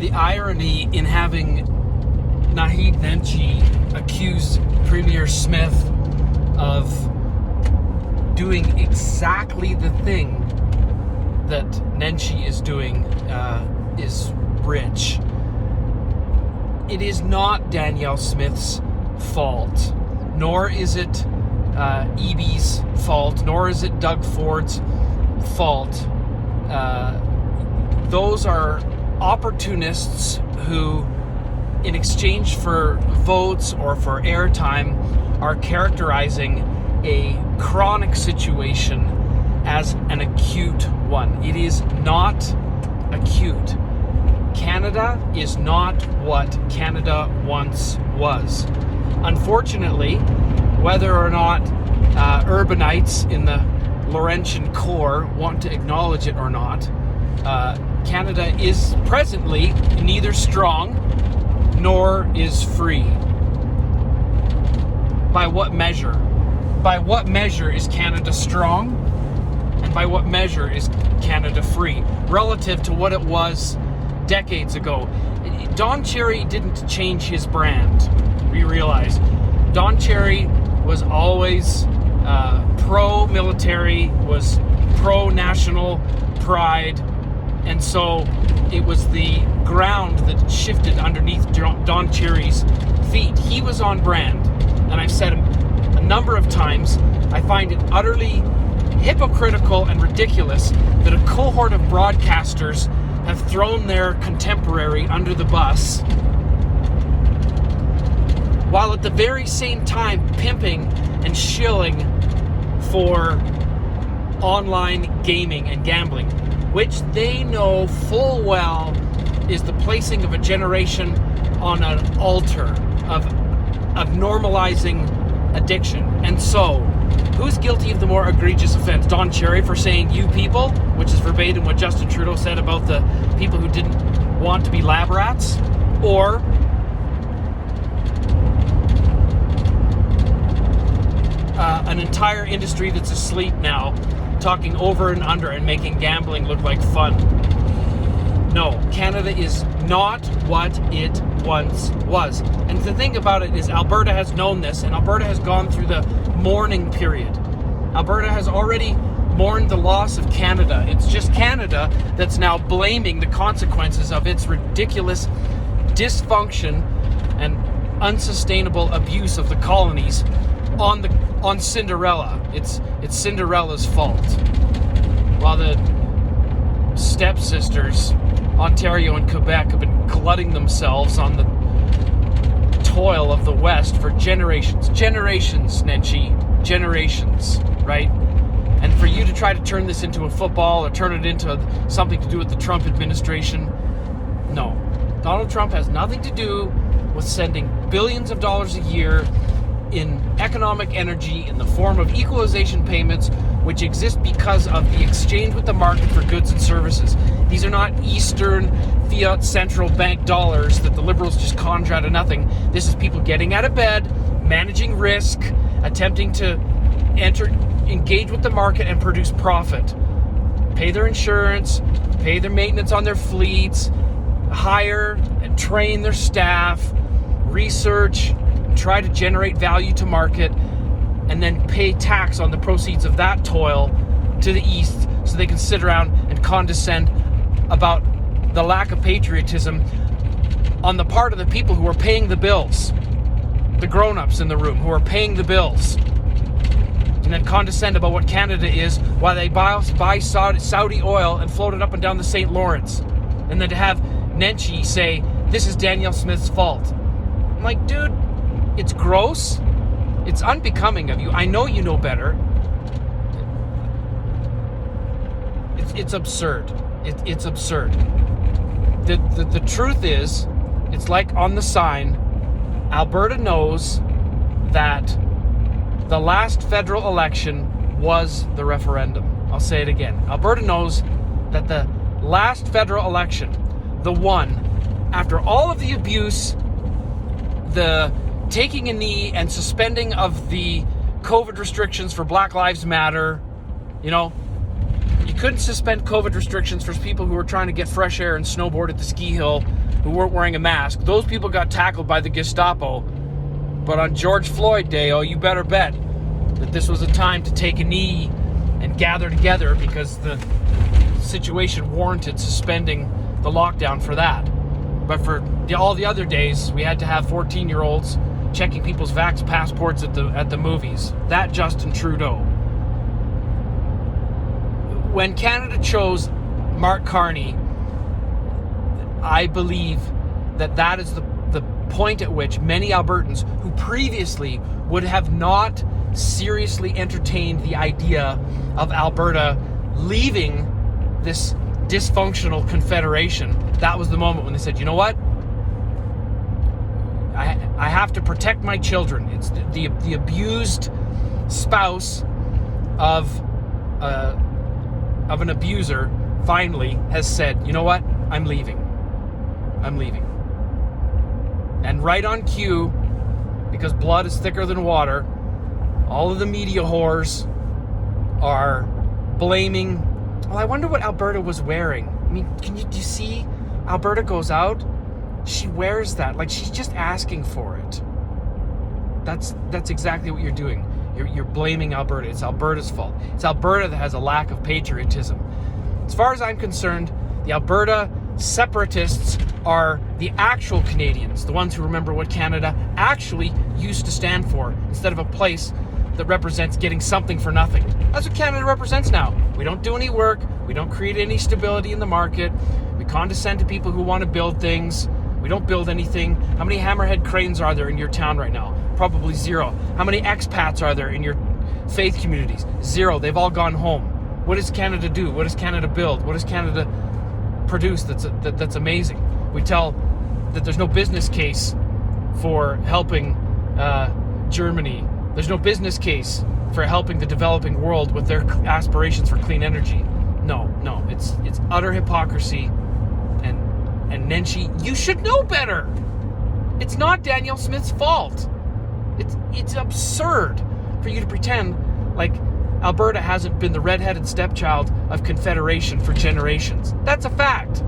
the irony in having Naheed Nenshi accuse Premier Smith of doing exactly the thing that Nenshi is doing is rich. It is not Danielle Smith's fault, nor is it Eby's fault, nor is it Doug Ford's fault. Those are opportunists who, in exchange for votes or for airtime, are characterizing a chronic situation as an acute one. It is not acute. Canada is not what Canada once was. Unfortunately, whether or not urbanites in the Laurentian core want to acknowledge it or not, Canada is presently neither strong nor is free. By what measure? By what measure is Canada strong? And by what measure is Canada free? Relative to what it was decades ago. Don Cherry didn't change his brand. We realize Don Cherry was always pro-military, was pro-national pride, and so it was the ground that shifted underneath Don Cherry's feet. He was on brand, and I've said a number of times, I find it utterly hypocritical and ridiculous that a cohort of broadcasters have thrown their contemporary under the bus, while at the very same time pimping and shilling for online gaming and gambling, which they know full well is the placing of a generation on an altar of normalizing addiction. And so, who's guilty of the more egregious offense? Don Cherry for saying "you people," which is verbatim what Justin Trudeau said about the people who didn't want to be lab rats, or an entire industry that's asleep now, talking over and under and making gambling look like fun. No, Canada is not what it once was. And the thing about it is Alberta has known this, and Alberta has gone through the mourning period. Alberta has already mourned the loss of Canada. It's just Canada that's now blaming the consequences of its ridiculous dysfunction and unsustainable abuse of the colonies on Cinderella. It's Cinderella's fault. While the stepsisters, Ontario and Quebec, have been glutting themselves on the toil of the West for generations. Generations, Nenshi. Generations, right? And for you to try to turn this into a football or turn it into something to do with the Trump administration, no. Donald Trump has nothing to do with sending billions of dollars a year in economic energy in the form of equalization payments, which exist because of the exchange with the market for goods and services. These are not Eastern fiat central bank dollars that the Liberals just conjure out of nothing. This is people getting out of bed, managing risk, attempting to engage with the market and produce profit. Pay their insurance, pay their maintenance on their fleets, hire and train their staff, research, try to generate value to market, and then pay tax on the proceeds of that toil to the East so they can sit around and condescend about the lack of patriotism on the part of the people who are paying the bills, the grown-ups in the room who are paying the bills, and then condescend about what Canada is while they buy Saudi oil and float it up and down the St. Lawrence, and then to have Nenshi say, this is Danielle Smith's fault. I'm like, dude, it's gross. It's unbecoming of you. I know you know better. It's absurd. It's absurd. The truth is, it's like on the sign, Alberta knows that the last federal election was the referendum. I'll say it again. Alberta knows that the last federal election, the one, after all of the abuse, the taking a knee and suspending of the COVID restrictions for Black Lives Matter, You couldn't suspend COVID restrictions for people who were trying to get fresh air and snowboard at the ski hill who weren't wearing a mask. Those people got tackled by the Gestapo. But on George Floyd Day, oh, you better bet that this was a time to take a knee and gather together because the situation warranted suspending the lockdown for that. But for all the other days, we had to have 14-year-olds checking people's vax passports at the movies. That Justin Trudeau. When Canada chose Mark Carney, I believe that is the point at which many Albertans who previously would have not seriously entertained the idea of Alberta leaving this dysfunctional confederation, that was the moment when they said, you know what? I have to protect my children. It's the abused spouse of an abuser finally has said, you know what? I'm leaving. And right on cue, because blood is thicker than water, all of the media whores are blaming. Well, I wonder what Alberta was wearing. I mean, do you see? Alberta goes out, she wears that like she's just asking for it. That's exactly what you're doing. You're blaming Alberta. It's Alberta's fault. It's Alberta that has a lack of patriotism. As far as I'm concerned, the Alberta separatists are the actual Canadians, the ones who remember what Canada actually used to stand for, instead of a place that represents getting something for nothing. That's what Canada represents now. We don't do any work. We don't create any stability in the market. We condescend to people who want to build things. We don't build anything. How many hammerhead cranes are there in your town right now? Probably zero. How many expats are there in your faith communities? Zero. They've all gone home. What does Canada do? What does Canada build? What does Canada produce that's amazing? We tell that there's no business case for helping Germany. There's no business case for helping the developing world with their aspirations for clean energy. No, it's utter hypocrisy. And Nenshi, you should know better. It's not Danielle Smith's fault. It's absurd for you to pretend like Alberta hasn't been the redheaded stepchild of Confederation for generations. That's a fact.